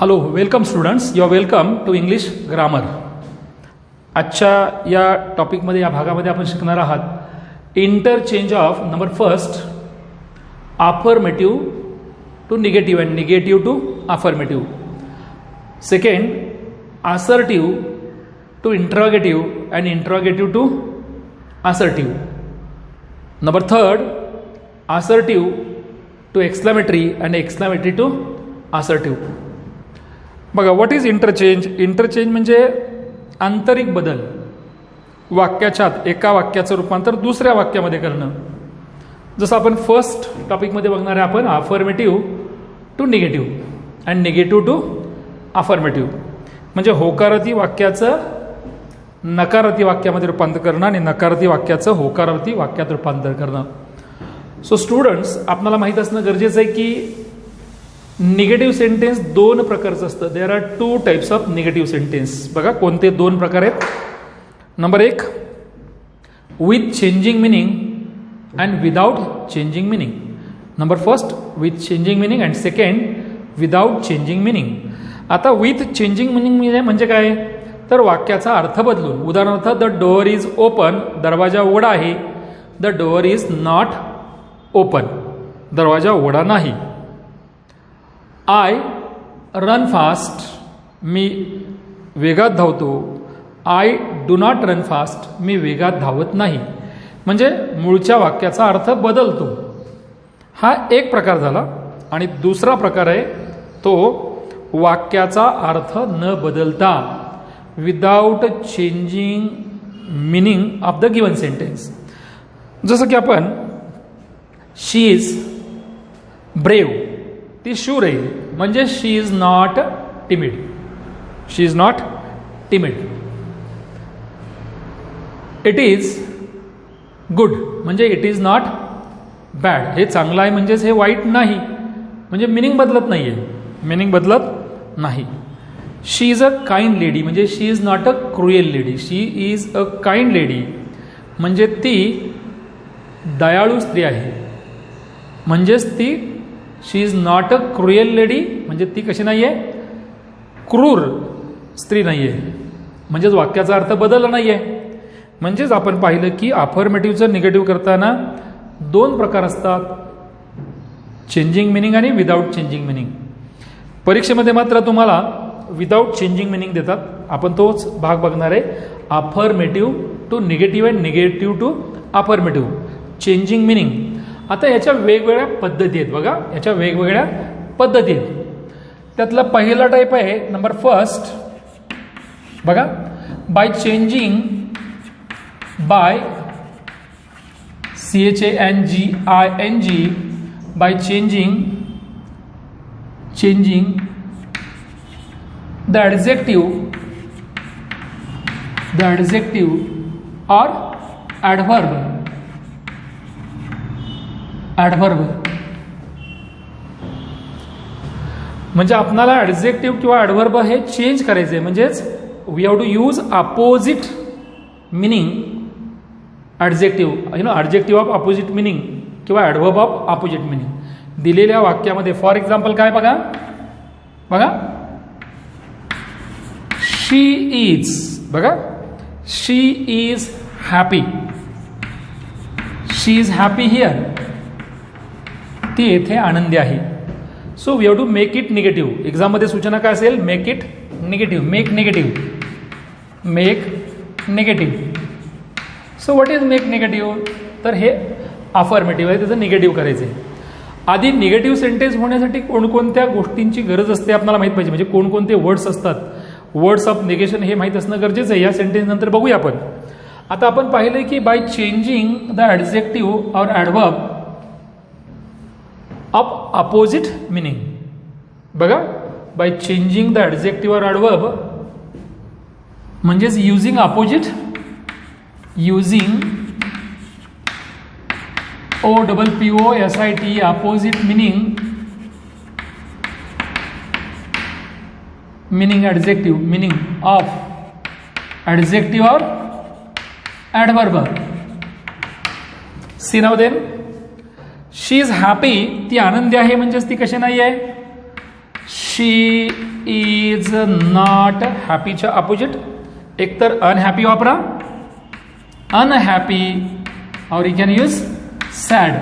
Hello, welcome students, you are welcome to English grammar. आजच्या या टॉपिकमध्ये, या भागामध्ये आपण शिकणार आहात interchange of number first affirmative to negative and negative to affirmative. Second assertive to interrogative and interrogative to assertive. Number third assertive to exclamatory and exclamatory to assertive. बघा, what is interchange? Interchange म्हणजे आंतरिक बदल. वाक्याच्या आत एका वाक्याचं रूपांतर दुसऱ्या वाक्यामध्ये करणं. जसं आपण फर्स्ट टॉपिकमध्ये बघणार आहे आपण affirmative to negative and negative to affirmative. म्हणजे होकारार्थी वाक्याचं नकारार्थी वाक्यामध्ये रूपांतर करणं आणि नकारार्थी वाक्याचं होकारार्थी वाक्यात रूपांतर करणं. सो स्टुडंट्स, आपल्याला माहीत असणं गरजेचं आहे की निगेटिव्ह सेंटेन्स दोन प्रकारचं असतं. There are two types of negative sentence. बघा कोणते दोन प्रकार आहेत. नंबर एक, with changing meaning and without changing meaning. Number first with changing meaning and second without changing meaning. आता विथ चेंजिंग मिनिंग म्हणजे काय? तर वाक्याचा अर्थ बदलून. उदाहरणार्थ, द डोअर इज ओपन, दरवाजा उघडा आहे. The door is not open, दरवाजा उघडा नाही. आय रन फास्ट, मी वेगात धावतो. I do not run fast, मी वेगात धावत नाही. म्हणजे मूळच्या वाक्याचा अर्थ बदलतो. हा एक प्रकार झाला. आणि दुसरा प्रकार आहे तो वाक्याचा अर्थ न बदलता, without changing meaning of the given sentence. जसं की आपण शी इज ब्रेव, ती शूर आहे. म्हणजे she is not timid, she is not timid. It is good, म्हणजे इट इज नॉट बॅड. हे चांगलं आहे म्हणजेच हे वाईट नाही. म्हणजे मिनिंग बदलत नाही आहे, मिनिंग बदलत नाही. She is a kind lady, म्हणजे she is not a cruel lady. She is a kind lady म्हणजे ती दयाळू स्त्री आहे. म्हणजेच ती she is not a cruel lady म्हणजे ती कशी नाही आहे? क्रूर स्त्री नाही आहे. म्हणजेच वाक्याचा अर्थ बदलला नाही आहे. म्हणजेच आपण पाहिलं की अफर्मेटिव्हचं निगेटिव्ह करताना दोन प्रकार असतात, चेंजिंग मिनिंग आणि विदाऊट चेंजिंग मिनिंग. परीक्षेमध्ये मात्र तुम्हाला विदाऊट चेंजिंग मिनिंग देतात. आपण तोच भाग बघणार आहे, affirmative to negative and negative to affirmative. Changing meaning. आता याच्या वेगवेगळ्या पद्धती आहेत. बघा, याच्या वेगवेगळ्या पद्धती आहेत. त्यातला पहिला टाईप आहे नंबर फर्स्ट. बघा, by changing, by CHANGING, by changing the adjective और ॲडव्हर्ब. म्हणजे आपल्याला ॲडजेक्टिव्ह किंवा ॲडव्हर्ब हे चेंज करायचे. म्हणजेच we have to use opposite meaning adjective, adjective of opposite meaning किंवा ॲडव्हर्ब ऑफ अपोजिट मिनिंग दिलेल्या वाक्यामध्ये. फॉर एक्झाम्पल काय? बघा, शी इज. बघा, she is happy, she is happy here, ती येथे आनंदी आहे. So we have to make it negative. एक्झाममध्ये सूचना काय असेल? Make it negative, make negative. So what is make negative? तर हे अफर्मेटिव्ह आहे, त्याचं निगेटिव्ह करायचं आहे. आधी निगेटिव्ह सेंटेन्स होण्यासाठी कोणकोणत्या गोष्टींची गरज असते आपल्याला माहीत पाहिजे. म्हणजे कोणकोणते वर्ड्स असतात, वर्ड्स ऑफ निगेशन हे माहीत असणं गरजेचं आहे. या सेंटेन्स नंतर बघूया आपण. आता आपण पाहिलं की बाय चेंजिंग द ॲडजेक्टिव्ह और ॲडव्हर्ब ऑफ अपोजिट मिनिंग. बघा, बाय चेंजिंग द ॲडजेक्टिव्ह और ॲडव्हर्ब म्हणजेच using opposite, using OPPOSIT opposite meaning adjective, meaning of adjective और adverb. See now then, she is happy, ती आनंदी आहे म्हणजेच ती कशी नाही आहे? शी इज नॉट हॅपीच्या अपोजिट एकतर अनहॅपी वापरा, अनहॅपी, और you can use sad,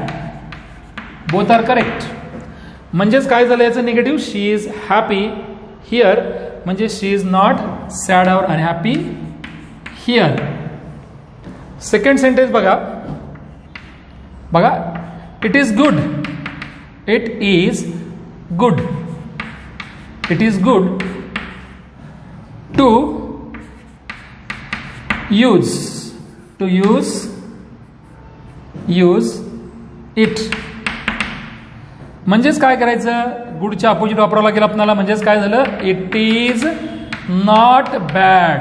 both are correct. म्हणजेच काय झालं याचं negative, she is happy here, म्हणजे she is not sad or unhappy here. Second sentence बघा, it is good, it is good, it is good to use it. म्हणजेच काय करायचं, गुडच्या opposite वापरावं लागेल आपल्याला. म्हणजेच काय झालं, it is not bad,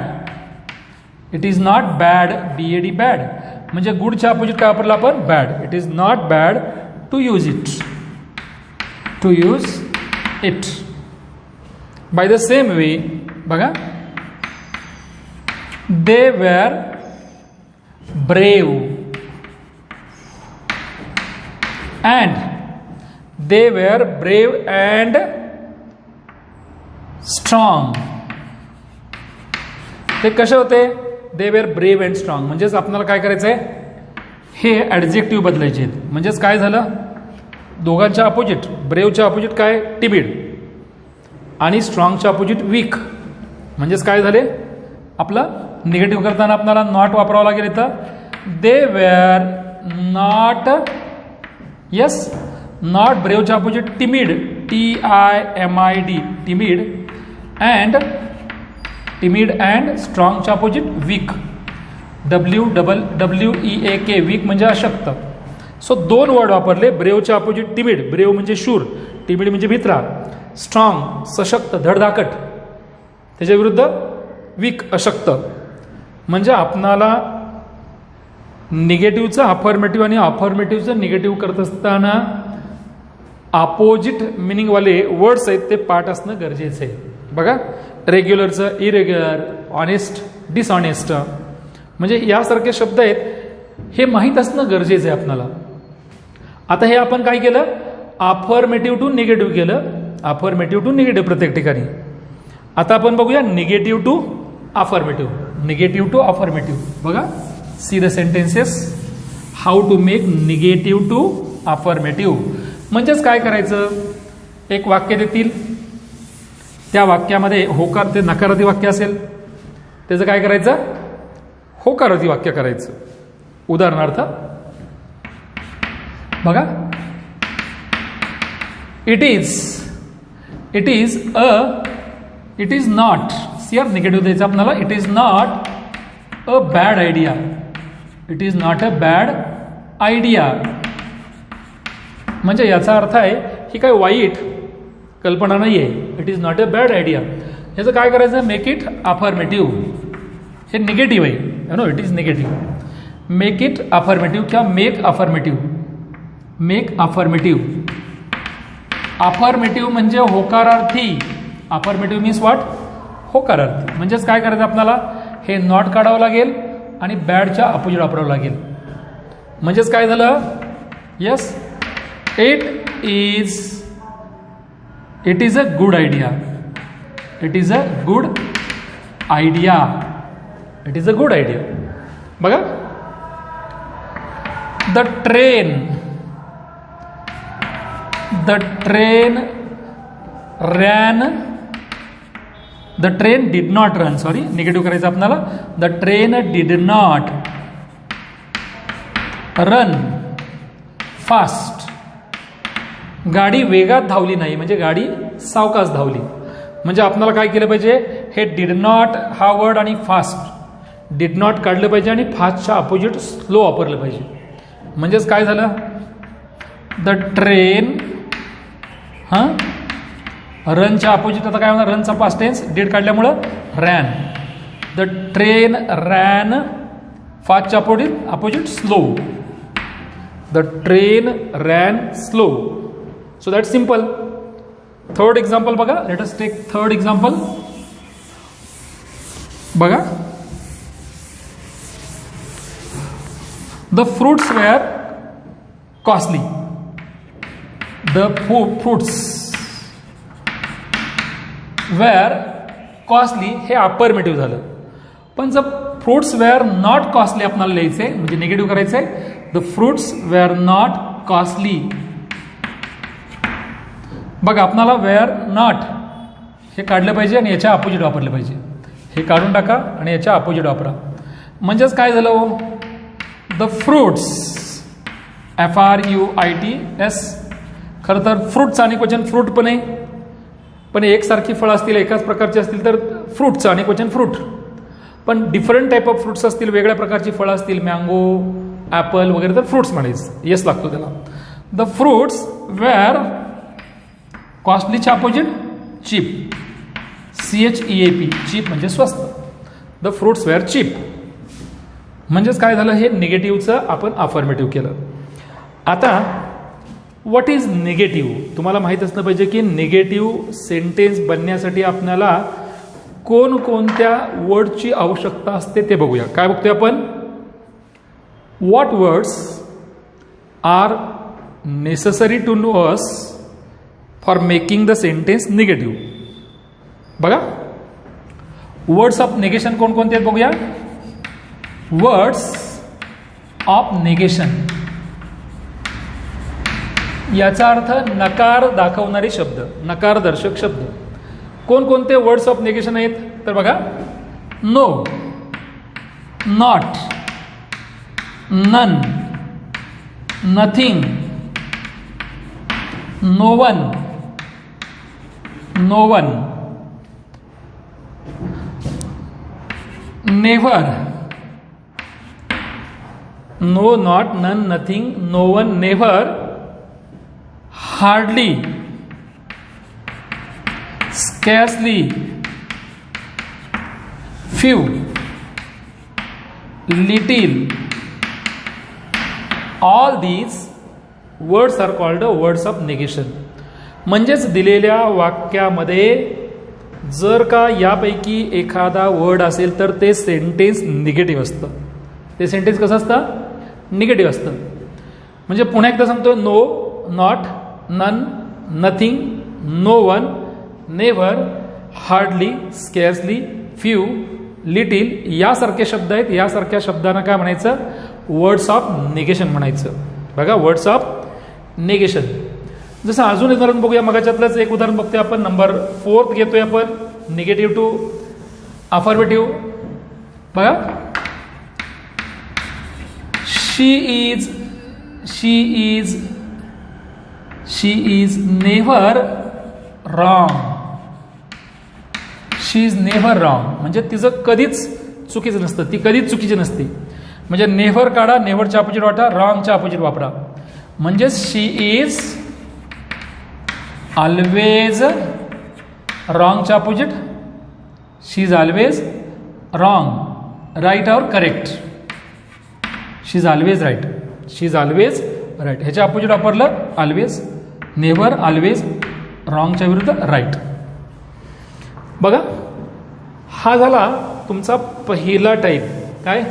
it is not bad, BAD bad. म्हणजे गुडच्या अपोजिट काय वापरलं आपण, bad. It is not bad to use it, to use it. By the same way बघा, they were brave and, they were brave and strong. ते कसे होते, they were brave and strong. म्हणजेच आपल्याला काय करायचं आहे, हे ॲडजेक्टिव्ह बदलायचे आहेत. म्हणजेच काय झालं, दोघांच्या अपोजिट, ब्रेवच्या अपोजिट काय, टिमिड, आणि स्ट्रॉंगच्या अपोजिट वीक. म्हणजेच काय झाले, आपलं निगेटिव्ह करताना आपल्याला नॉट वापरावं लागेल इथं. They were not, yes, not ब्रेवच्या opposite timid, TIMID, timid, and स्ट्रॉंगच्या अपोजिट वीक, WEAK, वीक म्हणजे अशक्त. सो दोन वर्ड वापरले. ब्रेवच्या अपोजिट टिमिड, ब्रेव म्हणजे शूर, टिमिड म्हणजे भित्रा, स्ट्रॉंग सशक्त धडधाकट, त्याच्या विरुद्ध वीक अशक्त. म्हणजे आपणाला निगेटिव्हचं अफर्मेटिव्ह आणि अफर्मेटिव्हचं निगेटिव्ह करत असताना अपोजिट मिनिंगवाले वर्ड्स आहेत ते पाठ असणं गरजेचं आहे. बघा, रेग्युलरचं इरेग्युलर, ऑनेस्ट डिसऑनेस्ट, म्हणजे यासारखे शब्द आहेत, हे माहीत असणं गरजेचं आहे आपल्याला. आता हे आपण काय केलं, अफर्मेटिव्ह टू निगेटिव्ह केलं, अफर्मेटिव्ह टू निगेटिव्ह प्रत्येक ठिकाणी. आता आपण बघूया negative to affirmative, negative to affirmative. बघा, see the sentences, how to make negative to affirmative. म्हणजेच काय करायचं, एक वाक्य देतील, त्या वाक्यामध्ये होकार, ते नकारार्थी वाक्य असेल त्याचं काय करायचं, होकारार्थी वाक्य करायचं. उदाहरणार्थ बघा, इट इज नॉट, सियर निगेटिव्ह द्यायचं आपल्याला, it is not a bad idea, it is not a bad idea. म्हणजे याचा अर्थ आहे ही काय वाईट कल्पना नाही आहे, it is not a bad idea. याचं काय करायचं, मेक इट अफर्मेटिव्ह. हे निगेटिव्ह आहे, no, it is negative. Make it affirmative किंवा make affirmative, make affirmative. Affirmative म्हणजे होकारार्थी, अफर्मेटिव्ह मीन्स व्हॉट, होकारार्थी. म्हणजेच काय करायचं आपल्याला, हे नॉट काढावं लागेल आणि बॅडच्या अपोजिट वापरावं लागेल. म्हणजेच काय झालं, yes, it is a good idea, it is a good idea, it is a good idea. बघा, the train did not run, sorry negative करायचं आपल्याला, the train did not run fast. गाडी वेगात धावली नाही, म्हणजे गाडी सावकाश धावली. म्हणजे आपल्याला काय केलं पाहिजे, हे डिड नॉट हा वर्ड आणि फास्ट, डिड नॉट काढलं पाहिजे आणि फास्टच्या अपोजिट स्लो वापरलं पाहिजे. म्हणजेच काय झालं, द ट्रेन, हां, रनच्या अपोजिट आता काय होणार, रनचा पास्ट टेन्स, डिड काढल्यामुळं रॅन. द ट्रेन रॅन, फास्टच्या opposite slow, the train ran slow. So that's simple. Third example बघा, let us take third example. बघा, the fruits were costly. The fruits were costly हे affirmative झालं. पण जर fruits wear not costly आपल्याला लिहायचे म्हणजे निगेटिव्ह करायचं आहे. The fruits wear not costly. बघा आपल्याला वेअर नॉट हे काढलं पाहिजे आणि याच्या अपोजिट वापरलं पाहिजे. हे काढून टाका आणि याच्या अपोजिट वापरा. म्हणजेच काय झालं, द फ्रुट्स FRUITS. खरं तर फ्रूटचं अनेक वचन फ्रूट पण आहे, पण एकसारखी फळं असतील एकाच प्रकारची असतील तर फ्रूटचं अनेक वचन फ्रूट. पण डिफरंट टाईप ऑफ फ्रुट्स असतील, वेगळ्या प्रकारची फळं असतील, मँगो, ॲपल वगैरे, तर फ्रुट्स म्हणायचं. येस लागतो त्याला. द फ्रुट्स वेअर कॉस्टलीच्या अपोजिट चीप. CHEAP चीप म्हणजे स्वस्त. The fruits were cheap. म्हणजेच काय झालं, हे निगेटिव्हचं आपण अफर्मेटिव्ह केलं. आता व्हॉट इज निगेटिव्ह तुम्हाला माहीत असलं पाहिजे की निगेटिव्ह सेंटेन्स बनण्यासाठी आपल्याला कोणकोणत्या वर्डची आवश्यकता असते ते बघूया. काय बघतोय आपण, what words are necessary to know us for making the sentence negative. बघा वर्ड्स ऑफ निगेशन कोणकोणते आहेत बघूया. वर्ड्स ऑफ निगेशन याचा अर्थ नकार दाखवणारे शब्द, नकारदर्शक शब्द. कोणकोणते वर्ड्स ऑफ निगेशन आहेत तर बघा, no, not, none, nothing, no one, no one, never, no, not, none, nothing, no one, never, hardly, scarcely, few, little. All these words are called words of negation. म्हणजेच दिलेल्या वाक्यामध्ये जर का यापैकी एखादा वर्ड असेल तर ते सेंटेन्स निगेटिव्ह असतं. ते सेंटेन्स कसं असतं, निगेटिव्ह असतं. म्हणजे पुन्हा एकदा सांगतो, no, not, none, nothing, no one, never, hardly, scarcely, few, little यासारखे शब्द आहेत. यासारख्या शब्दांना काय म्हणायचं, वर्ड्स ऑफ निगेशन म्हणायचं. बघा वर्ड्स ऑफ निगेशन. जसं अजून उदाहरण बघूया, मगाच्यातलंच एक उदाहरण बघतोय आपण. नंबर 4 घेतोय आपण, निगेटिव्ह टू अफर्मेटिव्ह. बघा, she is never wrong. She is never wrong म्हणजे तिचं कधीच चुकीचं नसतं, ती कधीच चुकीची नसते. म्हणजे नेव्हर काढा, नेव्हरच्या अपोजिट वाटा, रॉंगच्या अपोजिट वापरा. म्हणजे शी इज ऑलवेज, रॉंगच्या opposite she is always wrong. Right और correct, she is always right, she is always right. ह्याच्या अपोजिट वापरलं ऑलवेज, नेव्हर, ऑलवेज, रॉंगच्या विरुद्ध राईट. बघा हा झाला तुमचा पहिला टाईप. काय,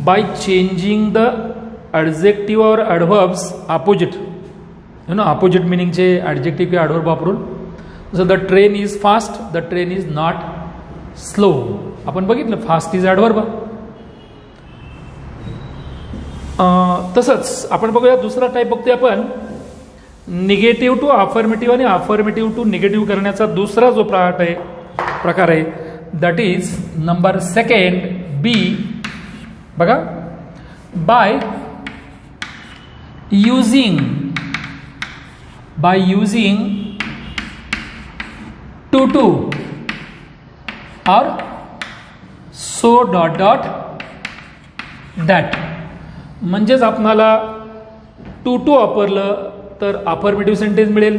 बाय चेंजिंग द ॲडजेक्टिव्ह और ॲडव्हर्ब्स अपोजिट. अपोजिट मिनिंगचे ॲडजेक्टिव्ह किंवा ॲडव्हर्ब वापरून. जसं the train is fast, the train is not slow. आपण बघितलं फास्ट इज ॲडव्हर्ब. तसंच आपण बघूया दुसरा टाईप बघतोय आपण, निगेटिव्ह टू अफर्मेटिव्ह आणि अफर्मेटिव्ह टू निगेटिव्ह करण्याचा दुसरा जो प्रकार आहे दॅट इज नंबर 2 बी. बघा, बाय युझिंग टू और सो डॉट डॉट दॅट. म्हणजेच आपणाला टू वापरलं तर अफर्मेटिव्ह सेंटेन्स मिळेल,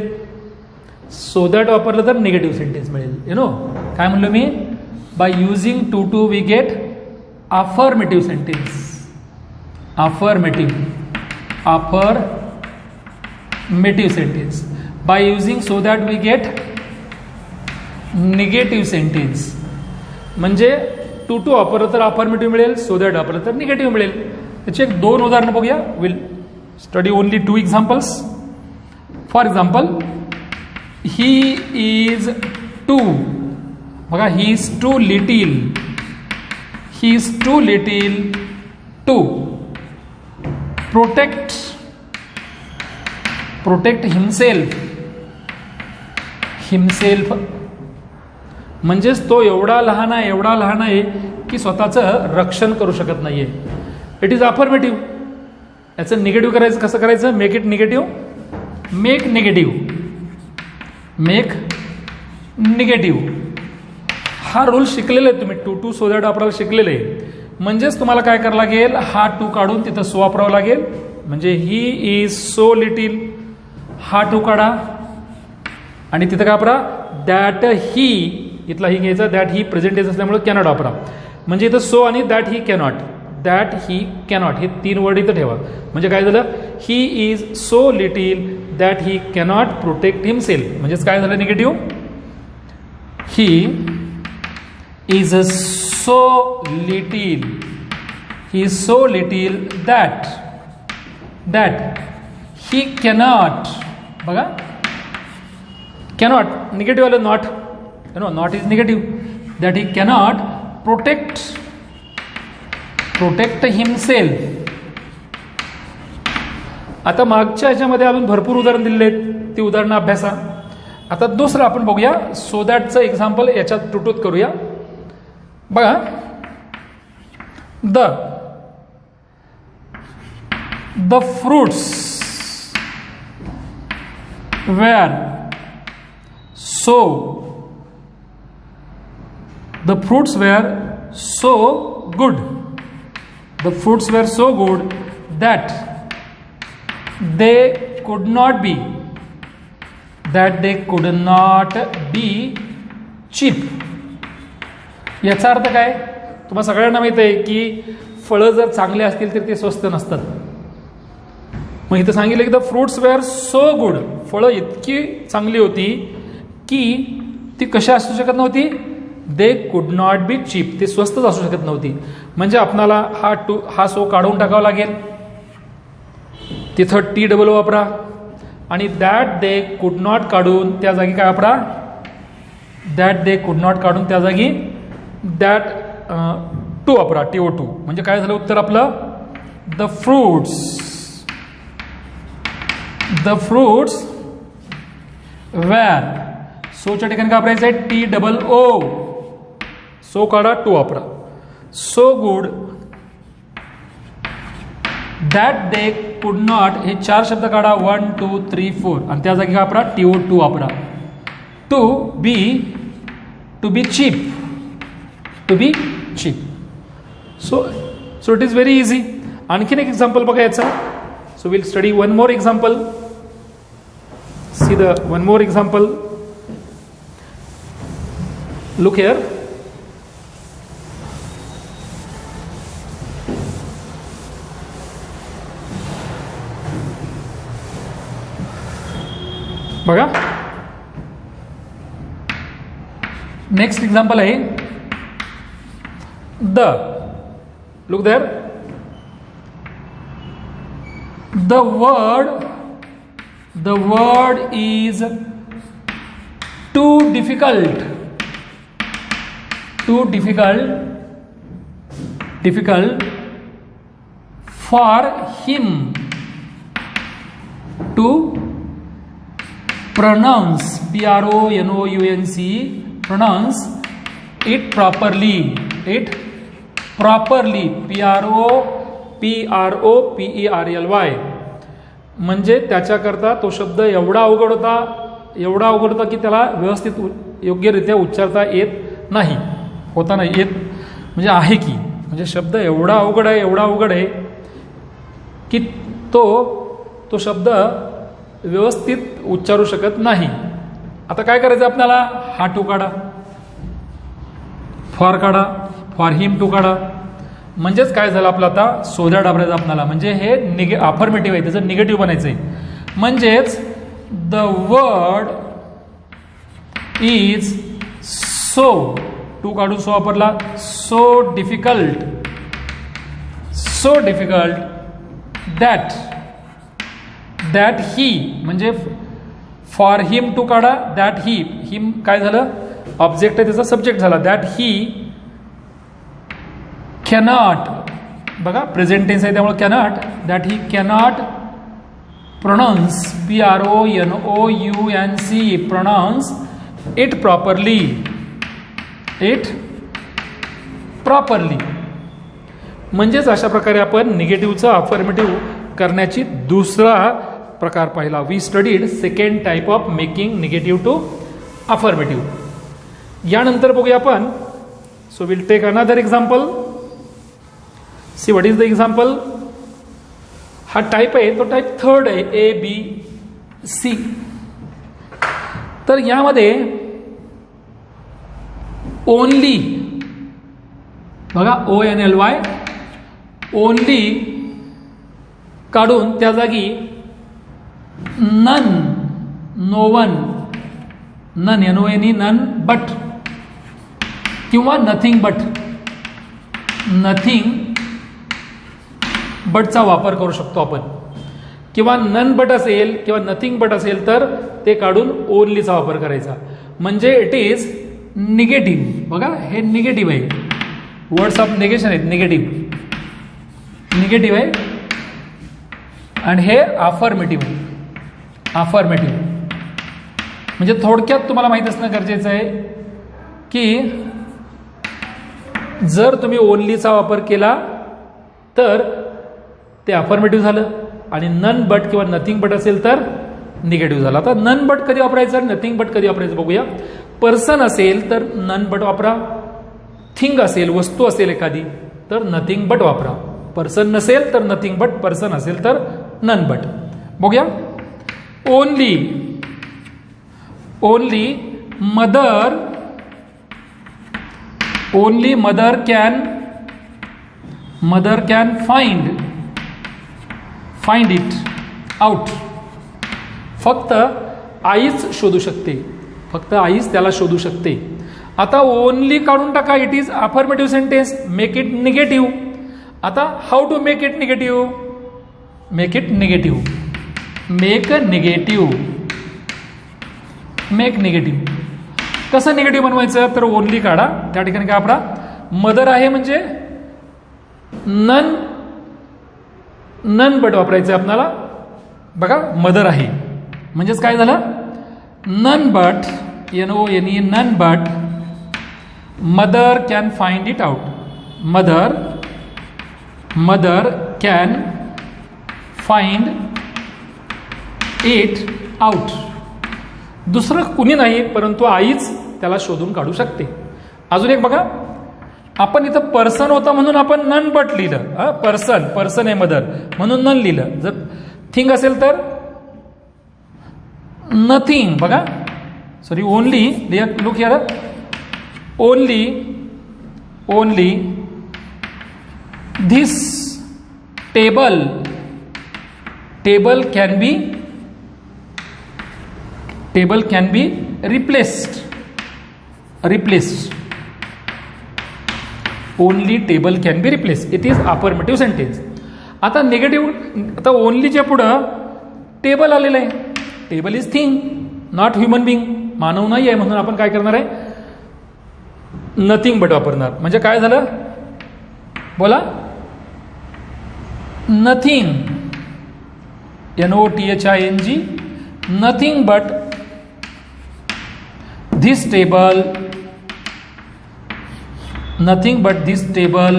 सो दॅट वापरलं तर निगेटिव्ह सेंटेन्स मिळेल. काय म्हणलो मी, by using too we get affirmative sentence. Affirmative sentence. By using so that we get negative sentence. म्हणजे टू वापरलं तर अफर्मेटिव्ह मिळेल, सो दॅट वापरलं तर निगेटिव्ह मिळेल. त्याची 2 उदाहरणं बघूया. Will study only 2 examples. For example, he is too, बघा he is too little, he is too little to protect, protect himself, himself म्हणजेच तो एवढा लहान आहे, एवढा लहान आहे की स्वतःचं रक्षण करू शकत नाहीये. It is affirmative. याचं निगेटिव्ह करायचं कसं करायचं? Make it negative, make negative, make negative. हा रूल शिकलेला आहे तुम्ही, टू टू सो दॅट वापरायला शिकलेले आहे. म्हणजेच तुम्हाला काय करावं लागेल, हा टू काढून तिथं सो वापरावं लागेल. म्हणजे ही इज सो लिटिल, हा टू काढा आणि तिथं काय वापरा, दॅट ही, इथला ही घ्यायचा, दॅट ही प्रेझेंट टेन्स असल्यामुळे कॅनॉट वापरा. म्हणजे इथं सो आणि that he cannot, that he cannot हे तीन वर्ड इथं ठेवा. म्हणजे काय झालं, he is so little that he cannot protect himself. म्हणजेच काय झालं negative, he is so little, he is so little that, that he cannot, बघा कॅनॉट निगेटिव्ह आलं, not, no not is negative, that he cannot protect, protect himself. आता मागच्या ह्याच्यामध्ये अजून भरपूर उदाहरण दिलेले आहेत, ती उदाहरणं अभ्यासा. आता दुसरं आपण बघूया, सो दॅटचं एक्झाम्पल याच्यात टुटूत करूया. बघा, the fruits were so, the fruits were so good, the fruits were so good that they could not be, that they could not be cheap. याचा अर्थ काय, तुम्हाला सगळ्यांना माहित आहे की फळं जर चांगले असतील तर ते स्वस्त नसतात. मग इथं सांगितलं की the fruits were so good, फळं इतकी चांगली होती की ती कशा असू शकत नव्हती, they could not be cheap, ते स्वस्तच असू शकत नव्हती. म्हणजे आपणाला हा सो काढून टाकावा लागेल, तिथं टी डबल वापरा आणि दॅट दे कुड नॉट काढून त्या जागी काय वापरा, दॅट दे कुड नॉट काढून त्या जागी दॅट टू वापरा, TO2. म्हणजे काय झालं उत्तर आपलं, द फ्रुट्स वेअर, सोच्या ठिकाणी काय वापरायचं आहे, TOO, सो काढा, टू वापरा, so good that they could not, हे चार शब्द काढा, 1 2 3 4 आणि त्या जागी काय वापरा, TO2 वापरा, to be cheap, to be cheap. So it is very easy. आणखीन एक एक्झाम्पल बघा याचा. So will study one more example. See the one more example. Look here. बघा, नेक्स्ट एक्झाम्पल आहे the. Look there. The word is too difficult, too difficult for him to pronounce, PRONOUNC, pronounce it properly, PROPERLY. म्हणजे त्याच्याकरता तो शब्द एवढा अवघड होता की त्याला व्यवस्थित योग्यरित्या उच्चारता येत नाही, होता नाही येत, म्हणजे आहे की, म्हणजे शब्द एवढा अवघड आहे की तो शब्द व्यवस्थित उच्चारू शकत नाही. आता काय करायचं आपल्याला, हा टू काढा, फॉर काढा, फॉर हिम टू काढा. म्हणजेच काय झालं आपलं, आता सोद्या डाबरायचं आपल्याला. म्हणजे हे अफर्मेटिव्ह आहे, त्याचं निगेटिव्ह बनायचं आहे. म्हणजेच the word is so, to काढून सो वापरला, सो डिफिकल्ट दॅट ही, म्हणजे फॉर हिम टू काढा, दॅट हिम काय झालं, ऑब्जेक्ट आहे त्याचा सब्जेक्ट झाला. दॅट ही कॅनॉट, बघा प्रेझेंट टेन्स आहे त्यामुळे cannot, that he cannot pronounce, PRONOUNC, pronounce it properly, it properly. म्हणजेच अशा प्रकारे आपण निगेटिव्हचा अफर्मेटिव्ह करण्याची दुसरा प्रकार पाहिला. We studied second type of making negative to affirmative. यानंतर बघूया आपण, so will take another example. See what is the example. हा टाइप आहे तो टाइप थर्ड आहे, ABC. तर यामध्ये ओनली, बघा ONLY, ओनली काढून त्या जागी none, no one, none NONE, none but, किंवा नथिंग बट, नथिंग बटचा वापर करू शकतो आपण. किंवा नन बट असेल किंवा नथिंग बट असेल तर ते काढून ओनलीचा वापर करायचा. म्हणजे इट इज निगेटिव्ह. बघा हे निगेटिव्ह आहे, वर्ड्स ऑफ निगेशन आहेत, निगेटिव्ह, निगेटिव्ह आहे. आणि हे अफर्मेटिव्ह, अफर्मेटिव्ह. म्हणजे थोडक्यात तुम्हाला माहित असणं गरजेचं आहे की जर तुम्ही ओनलीचा वापर केला तर ते अफर्मेटिव्ह झालं, आणि नन बट किंवा नथिंग बट असेल तर निगेटिव्ह झाला. आता नन बट कधी वापरायचं, नथिंग बट कधी वापरायचं बघूया. पर्सन असेल तर नन बट वापरा, थिंग असेल, वस्तू असेल एखादी तर नथिंग बट वापरा, पर्सन नसेल तर नथिंग बट, पर्सन असेल तर नन बट. बघूया. Only, only mother, only mother can, mother can find, find it out. फक्त आईच शोधू शकते, फक्त आईच त्याला शोधू शकते. आता ओनली काढून टाका, it is affirmative sentence, make it negative. आता how to make it negative, make it negative, make negative, make negative. कसं निगेटिव्ह बनवायचं तर ओनली काढा, त्या ठिकाणी काय वापरा, मदर आहे म्हणजे नन, नन बट वापरायचं आहे आपल्याला. बघा मदर आहे म्हणजेच काय झालं, none but, NONE, none but, mother can find it out, mother, mother can find it out. दुसरं कुणी नाही परंतु आईच त्याला शोधून काढू शकते. अजून एक बघा, आपण इथं पर्सन होता म्हणून आपण नन बट लिहिलं, पर्सन, पर्सन आहे मदर म्हणून नन लिहिलं. जर थिंग असेल तर नथिंग. बघा sorry, only, look here, only, only this table, table can be, table can be replaced, replaced, only table can be replaced. It is affirmative sentence. आता negative, आता ओनलीच्या पुढं टेबल आलेलं आहे, table is thing, not human being, मानव नाही आहे म्हणून आपण काय करणार आहे, नथिंग बट वापरणार. म्हणजे काय झालं बोला, nothing, NOTHING, nothing but this table, nothing but this table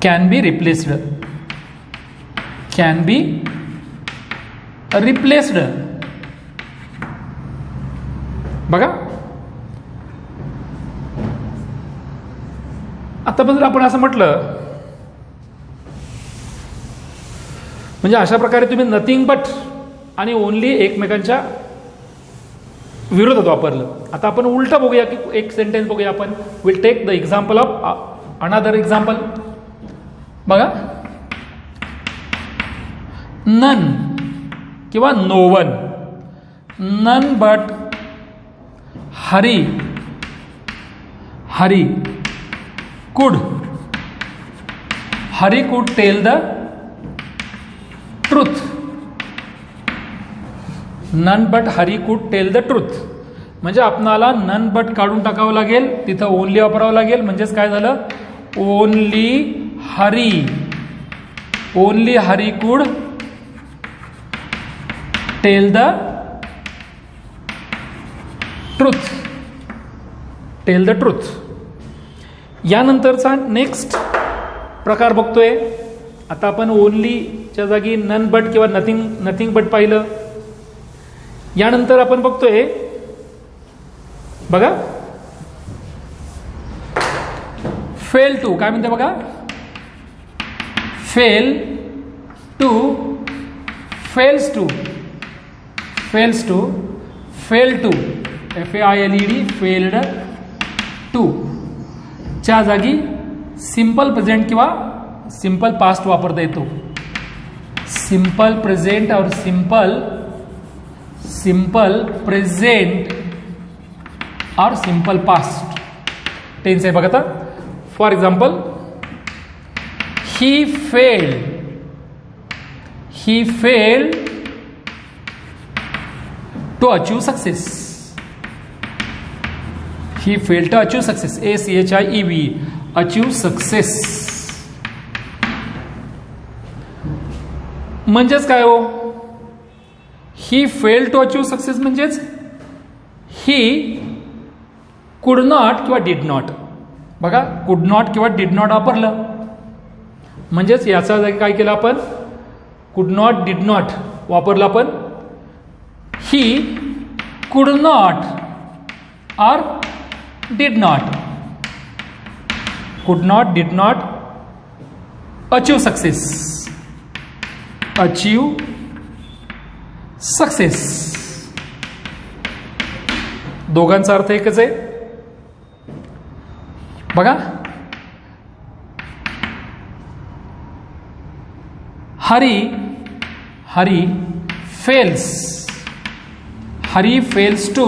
can be replaced, can be replaced. बघा आता पण जर आपण असं म्हटलं म्हणजे अशा प्रकारे तुम्ही नथिंग बट आणि ओनली एकमेकांच्या विरोधात वापरलं. आता आपण उलटा बघूया की एक सेंटेन्स बघूया आपण. Will take the example of another example. बघा, नन किंवा no one, none but Hari, Hari could, Hari could tell the truth, none but Hari could tell the truth. म्हणजे आपणाला नन बट काढून टाकावं लागेल, तिथं ओनली वापरावं लागेल. म्हणजेच काय झालं, only Hari could tell the truth. यानंतरचा next प्रकार बघतोय. आता आपण ओनलीच्या जागी नन बट किंवा नथिंग बट पाहिलं. यानंतर आपण बघतोय बघा, फेल टू. काय म्हणते बघा, fail to, fail to, FAILED, failed to च्या जागी सिंपल प्रेझेंट किंवा सिंपल पास्ट वापरता येतो. Simple present or simple present or simple past tense आहे बघा. आता for example, he failed to achieve success. He failed to achieve success. ACHIEVE, achieve success. म्हणजेच काय हो, he failed to achieve success म्हणजेच he could not किंवा did not. बघा, could not किंवा did not वापरलं म्हणजेच याचा जागी काय केलं आपण, could not did not वापरलं आपण. He could not or did not achieve success. दोघांचा अर्थ एकच आहे बघा. Hari fails to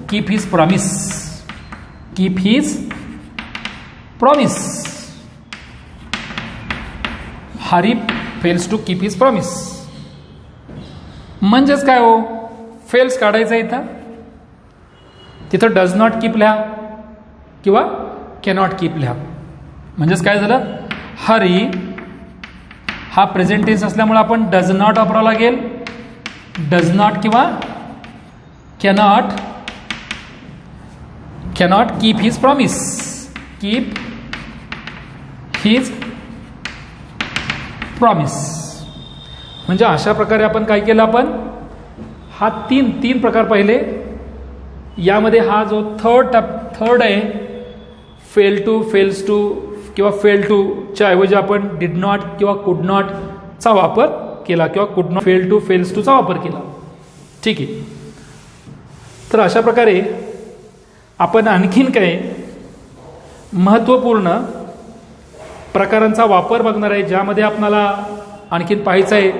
keep his promise. Hari fails to keep his promise. म्हणजेच काय हो, फेल्स काढायचं इथं, तिथं डज नॉट कीप लिहा किंवा कॅनॉट कीप लिहा. म्हणजेच काय झालं, हरी हा प्रेझेंट टेन्स असल्यामुळे आपण डज नॉट वापरावं लागेल. डज नॉट किंवा cannot keep his promise. म्हणजे अशा प्रकारे आपण काय केलं, आपण हा तीन प्रकार पाहिले. यामध्ये हा जो थर्ड आहे, फेल टू, फेल्स टू किंवा फेल टू च्या ऐवजी आपण डिड नॉट किंवा कुड नॉट चा वापर केला किंवा could not fail to, fails to चा वापर केला. ठीक आहे. तर अशा प्रकारे आपण आणखीन काही महत्त्वपूर्ण प्रकारांचा वापर बघणार आहे, ज्यामध्ये आपणाला आणखीन पाहायचं आहे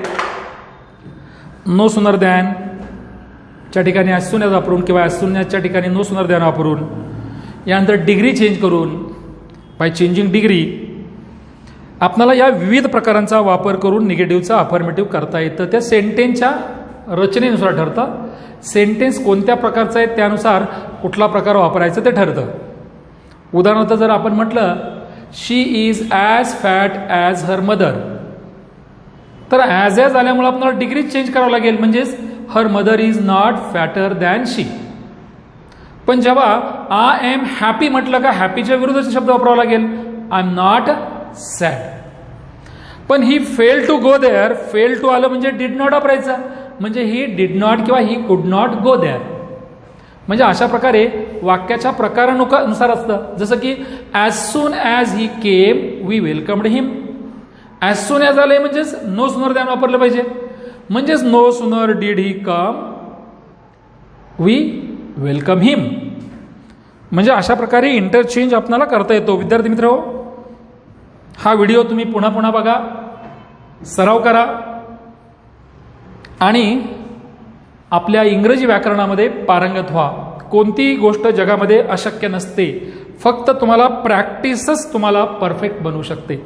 नो सुनर दॅन च्या ठिकाणी ॲज सून ॲज वापरून किंवा ॲज सून ॲजच्या ठिकाणी नो सुनर दॅन वापरून. यानंतर डिग्री चेंज करून बाय चेंजिंग डिग्री आपणाला या विविध प्रकारांचा वापर करून निगेटिव्हचा अफर्मेटिव्ह करता येतं. त्या सेंटेन्सच्या रचनेनुसार ठरतं. सेंटेन्स कोणत्या प्रकारचं आहे त्यानुसार कुठला प्रकार वापरायचं ते ठरतं. उदाहरणार्थ जर आपण म्हटलं she is as fat as her mother, तर ॲज आल्यामुळे आपल्याला डिग्री चेंज करावं लागेल. म्हणजेच her mother is not fatter than she. पण जेव्हा आय एम हॅपी म्हटलं का हॅपीच्या विरुद्धचे शब्द वापरावा लागेल. I am not sad. पण he fail to go there, fail to आलं म्हणजे डिड नॉट वापरायचं. म्हणजे ही डिड नॉट किंवा he could not go there. म्हणजे अशा प्रकारे वाक्याच्या प्रकारानुसार असतं. जसं की as soon as he came we welcomed him. As soon as आले म्हणजेच नो सुनर दॅन वापरलं पाहिजे. म्हणजेच no sooner did he come we welcome him. म्हणजे अशा प्रकारे इंटरचेंज आपल्याला करता येतो. विद्यार्थी मित्र, हा व्हिडिओ तुम्ही पुन्हा पुन्हा बघा, सराव करा आणि आपल्या इंग्रजी व्याकरणामध्ये पारंगत व्हा. कोणतीही गोष्ट जगामध्ये अशक्य नसते, फक्त तुम्हाला प्रॅक्टिसच तुम्हाला परफेक्ट बनवू शकते.